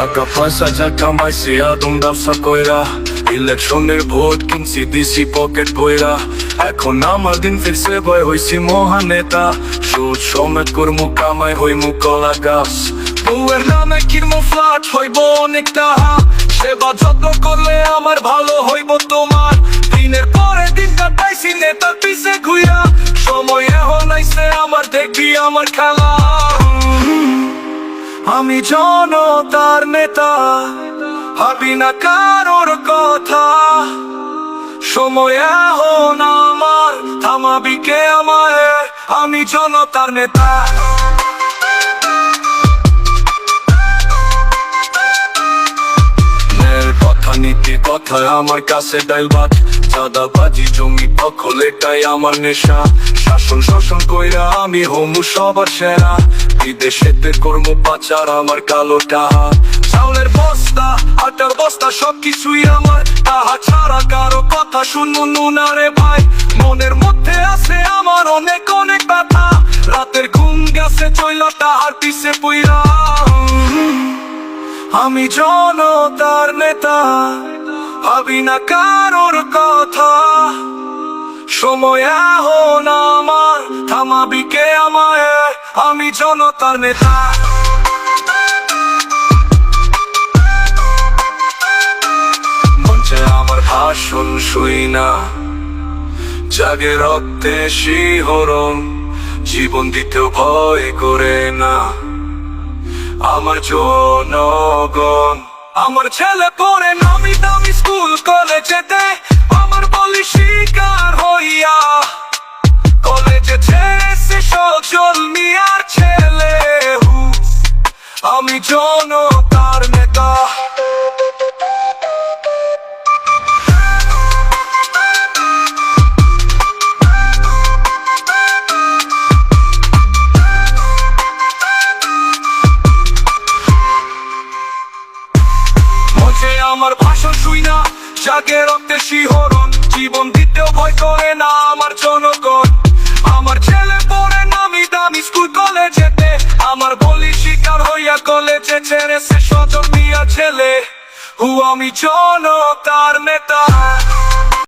টাকা পয়সা যা কামাইছি আদম ব্যবসা কইরা, ইলেকশনের ভোট কিনছি দিছি পকেট বইরা। এখন আমার দিন ফিরছে বয় হইছি মহান নেতা, সুদ সমেত কর্ম কামাই হইমু কলা গাছ। বউয়ের নামে কিনবো ফ্ল্যাট হইব অনেক টাকা, সেবা যত্ন করলে আমার ভালো হইব তোমার। দিনের পরে দিন কাটাইছি নেতার পিছে ঘুইয়া, সময় এখন আইছে আমার দেখবি আমার খেলা। আমি জনতার নেতা, ভাবি না কারোর কথা, সময় এখন আমার, থামাবি কে আমায়? আমি জনতার নেতা। কথা নীতি কথায় আমার কাছে ডাইল ভাত, চাঁদাবাজি জমি দখল এটাই আমার নেশা। শাসন শোষণ কইরা আমি হমু সবার সেরা, বিদেশেতে কর্ম পাচার আমার কালো টাহা। চাউলের বস্তা আটার বস্তা সবকিছুই আমার, তাহা ছাড়া কারো কথা শুনবো না রে ভাই। মনের মধ্যে আছে আমার অনেক অনেক ব্যথা, রাতের ঘুম গেছে চইলা তাহার পিছে পইরা। আমি জনতার নেতা, ভাবি না কারোর কথা, সময় এখন আমার, থামাবি কে আমায়? আমি জনতার নেতা। মঞ্চে আমার ভাষণ শুই না, জাগে রক্তে শিহরণ, জীবন দিতেও ভয় করে না আমার জনগণ। আমার ছেলে পড়ে নামি দামি স্কুল কলেজেতে, আমার বলি শিকার হইয়া কলেজে ছেড়েছে সজল মিয়ার ছেলে। আমি জনতার নেতা। আমার ভাষণ শুই না, জাগে রক্তে শিহরণ, জীবন দিতেও ভয় করে না আমার জনগণ। আমার ছেলে পড়ে নামি দামি স্কুল কলেজেতে, আমার বলি শিকার হইয়া কলেজে ছেড়েছে সজল মিয়া ছেলে। আমি জনতার নেতা।